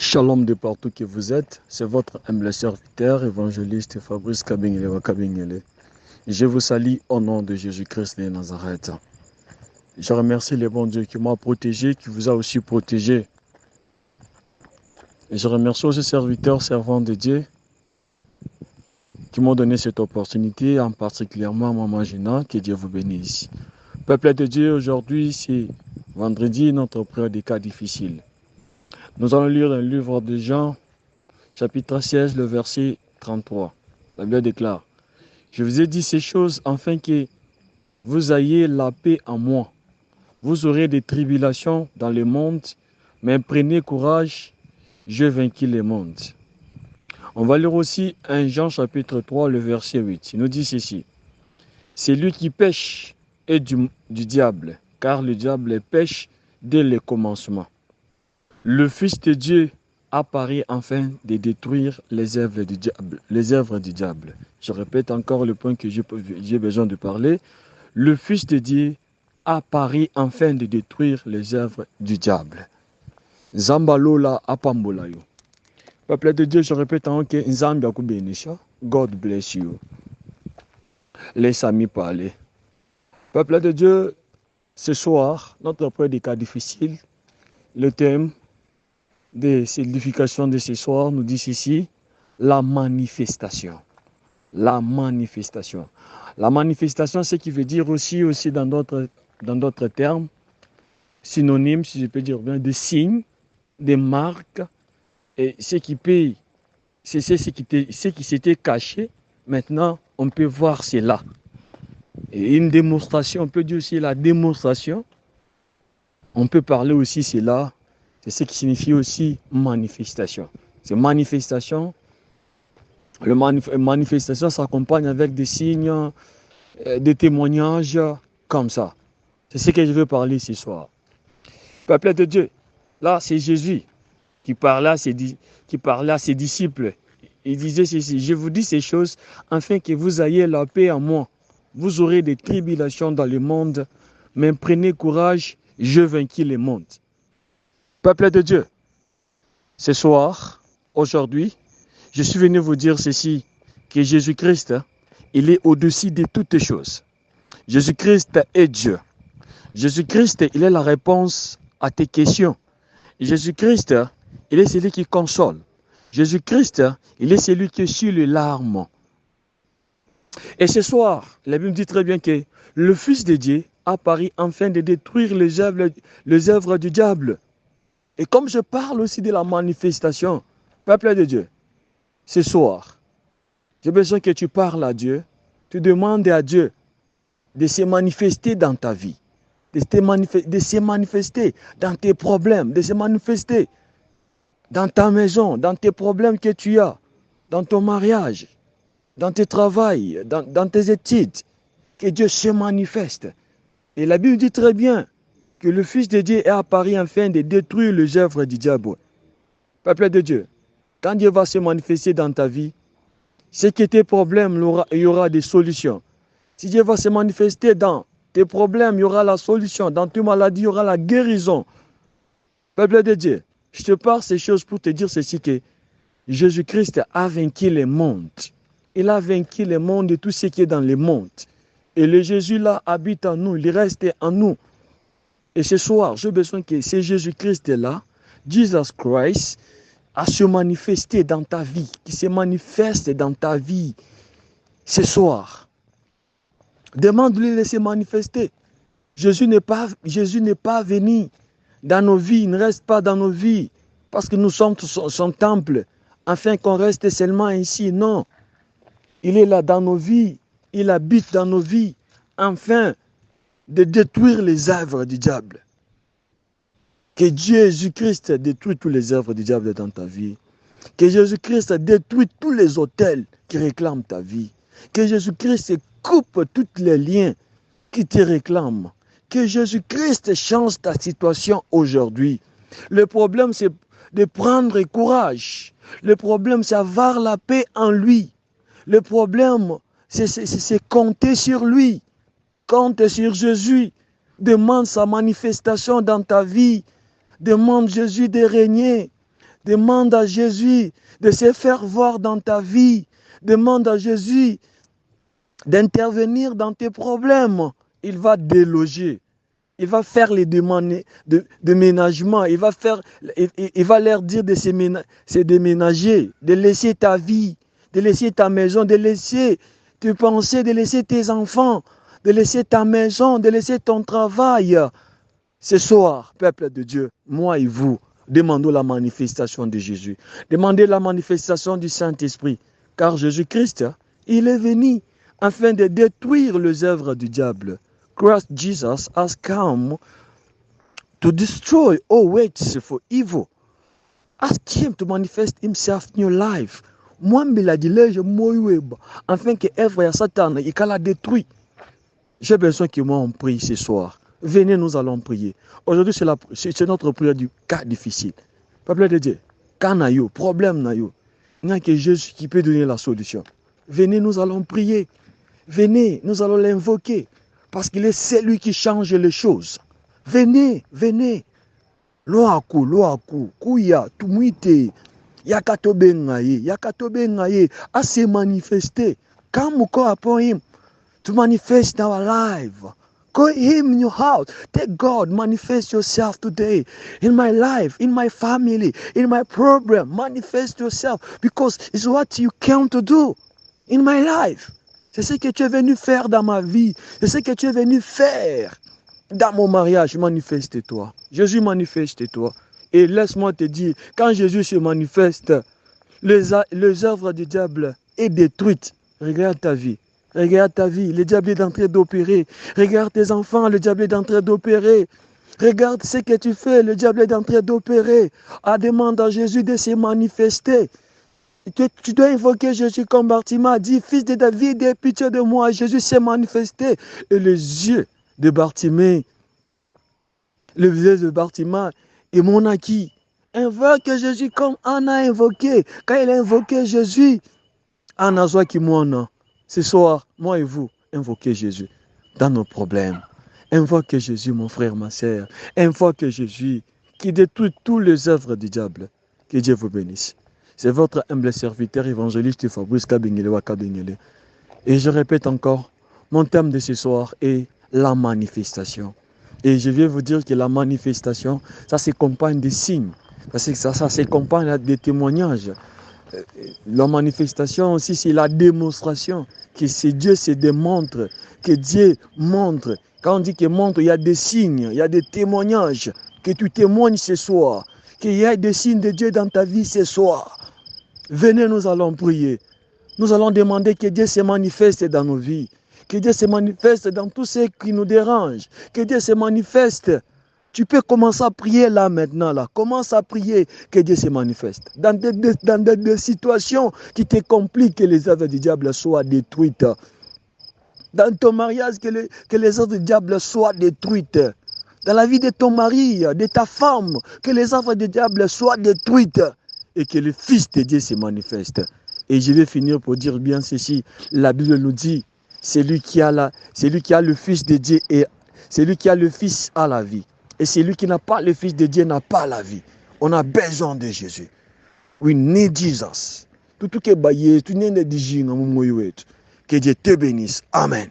Shalom de partout que vous êtes, c'est votre humble serviteur, évangéliste Fabrice Kabengele. Je vous salue au nom de Jésus-Christ de Nazareth. Je remercie le bon Dieu qui m'a protégé, qui vous a aussi protégé. Et je remercie aussi les serviteurs, servants de Dieu, qui m'ont donné cette opportunité, en particulièrement Maman Gina, que Dieu vous bénisse. Peuple de Dieu, aujourd'hui, c'est vendredi, notre prière des cas difficiles. Nous allons lire dans le livre de Jean, chapitre 16, le verset 33. La Bible déclare: je vous ai dit ces choses afin que vous ayez la paix en moi. Vous aurez des tribulations dans le monde, mais prenez courage, j'ai vaincu le monde. On va lire aussi 1 Jean chapitre 3, le verset 8. Il nous dit ceci: c'est lui qui pêche est du diable, car le diable pêche dès le commencement. Le Fils de Dieu apparaît afin de détruire les œuvres du diable. Je répète encore le point que j'ai besoin de parler. Le Fils de Dieu apparaît afin de détruire les œuvres du diable. Zambalola apambolayo. Peuple de Dieu, je répète encore que Zambia kubenisha. God bless you. Laisse amis parler. Peuple de Dieu, ce soir, notre prière des cas difficiles, le thème de l'édification de ce soir nous dit ceci: la manifestation. La manifestation. La manifestation, c'est ce qui veut dire aussi dans d'autres termes, synonymes, si je peux dire bien, des signes, des marques, et ce qui s'était caché, maintenant on peut voir cela. Et une démonstration, on peut dire aussi la démonstration, on peut parler aussi cela. C'est ce qui signifie aussi manifestation. C'est manifestation. Manifestation s'accompagne avec des signes, des témoignages comme ça. C'est ce que je veux parler ce soir. Peuple de Dieu, là c'est Jésus qui parlait à ses disciples. Il disait ceci: je vous dis ces choses afin que vous ayez la paix en moi. Vous aurez des tribulations dans le monde, mais prenez courage, je vaincu le monde. Peuple de Dieu, ce soir, aujourd'hui, je suis venu vous dire ceci, que Jésus-Christ, il est au-dessus de toutes choses. Jésus-Christ est Dieu. Jésus-Christ, il est la réponse à tes questions. Jésus-Christ, il est celui qui console. Jésus-Christ, il est celui qui essuie les larmes. Et ce soir, la Bible dit très bien que le Fils de Dieu apparaît afin de détruire les œuvres du diable. Et comme je parle aussi de la manifestation, peuple de Dieu, ce soir, j'ai besoin que tu parles à Dieu, tu demandes à Dieu de se manifester dans ta vie, de se manifester dans tes problèmes, de se manifester dans ta maison, dans tes problèmes que tu as, dans ton mariage, dans tes travails, dans tes études, que Dieu se manifeste. Et la Bible dit très bien que le Fils de Dieu est apparu afin de détruire les œuvres du diable. Peuple de Dieu, quand Dieu va se manifester dans ta vie, ce qui est tes problèmes, il y aura des solutions. Si Dieu va se manifester dans tes problèmes, il y aura la solution. Dans tes maladies, il y aura la guérison. Peuple de Dieu, je te parle ces choses pour te dire ceci, que Jésus-Christ a vaincu le monde. Il a vaincu le monde et tout ce qui est dans le monde. Et le Jésus-là habite en nous, il reste en nous. Et ce soir, j'ai besoin que ce Jésus-Christ-là, Jesus Christ, à se manifester dans ta vie, qui se manifeste dans ta vie ce soir. Demande-lui de se manifester. Jésus n'est pas venu dans nos vies, il ne reste pas dans nos vies, parce que nous sommes son temple, afin qu'on reste seulement ici. Non, il est là dans nos vies, il habite dans nos vies, afin de détruire les œuvres du diable. Que Jésus-Christ détruise toutes les œuvres du diable dans ta vie. Que Jésus-Christ détruise tous les autels qui réclament ta vie. Que Jésus-Christ coupe tous les liens qui te réclament. Que Jésus-Christ change ta situation aujourd'hui. Le problème, c'est de prendre courage. Le problème, c'est avoir la paix en lui. Le problème, c'est compter sur lui. Compte sur Jésus. Demande sa manifestation dans ta vie. Demande Jésus de régner. Demande à Jésus de se faire voir dans ta vie. Demande à Jésus d'intervenir dans tes problèmes. Il va déloger. Il va faire les demandes de ménagement. Il va leur dire de se déménager, de laisser ta vie, de laisser ta maison, de laisser tes pensées, de laisser tes enfants, de laisser ta maison, de laisser ton travail. Ce soir, peuple de Dieu, moi et vous, demandons la manifestation de Jésus. Demandez la manifestation du Saint-Esprit. Car Jésus-Christ, il est venu afin de détruire les œuvres du diable. Christ Jesus has come to destroy all works for evil. Ask him to manifest himself in your life. Afin que œuvre à Satan, il la détruit. J'ai besoin que moi on prie ce soir. Venez, nous allons prier. Aujourd'hui, c'est notre prière du cas difficile. Peuple de Dieu, cas naïo, problème naïo. Il n'y a que Jésus qui peut donner la solution. Venez, nous allons prier. Venez, nous allons l'invoquer. Parce qu'il est celui qui change les choses. Venez, venez. Loaku, kuya, tumite, yakatobe ngaye, à se manifester. Come upon him to manifest in our life. Call him in your house. Take God, manifest yourself today. In my life, in my family, in my problem, manifest yourself. Because it's what you came to do in my life. C'est ce que tu es venu faire dans ma vie. C'est ce que tu es venu faire dans mon mariage. Manifeste-toi. Jésus, manifeste-toi. Et laisse-moi te dire, quand Jésus se manifeste, les œuvres du diable sont détruites. Regarde ta vie. Regarde ta vie. Le diable est en train d'opérer. Regarde tes enfants. Le diable est en train d'opérer. Regarde ce que tu fais. Le diable est en train d'opérer. Demande à Jésus de se manifester. Tu dois invoquer Jésus comme Bartimée a dit, fils de David, aie pitié de moi. Jésus s'est manifesté. Et les yeux de Bartimée, est mon acquis. Invoque Jésus comme Anna a invoqué. Quand il a invoqué Jésus, Anna soit qui moi. Ce soir, moi et vous, invoquez Jésus dans nos problèmes. Invoque Jésus, mon frère, ma sœur. Invoque Jésus qui détruit toutes les œuvres du diable. Que Dieu vous bénisse. C'est votre humble serviteur évangéliste Fabrice Kabengele Wakabengele. Et je répète encore, mon thème de ce soir est la manifestation. Et je vais vous dire que la manifestation, ça s'accompagne des signes, ça s'accompagne des témoignages. La manifestation aussi, c'est la démonstration, que Dieu se démontre, que Dieu montre. Quand on dit qu'il montre, il y a des signes, il y a des témoignages, que tu témoignes ce soir, qu'il y a des signes de Dieu dans ta vie ce soir. Venez, nous allons prier. Nous allons demander que Dieu se manifeste dans nos vies. Que Dieu se manifeste dans tout ce qui nous dérange. Que Dieu se manifeste. Tu peux commencer à prier là maintenant. Commence à prier que Dieu se manifeste. Dans des situations qui te compliquent, que les œuvres du diable soient détruites. Dans ton mariage, que les œuvres du diable soient détruites. Dans la vie de ton mari, de ta femme, que les œuvres du diable soient détruites. Et que le Fils de Dieu se manifeste. Et je vais finir pour dire bien ceci. La Bible nous dit, celui qui a le Fils de Dieu et celui qui a le Fils a la vie. Et celui qui n'a pas le Fils de Dieu n'a pas la vie. On a besoin de Jésus. We need Jesus. Tout ce qui est baillé, tout n'est pas dit. Que Dieu te bénisse. Amen.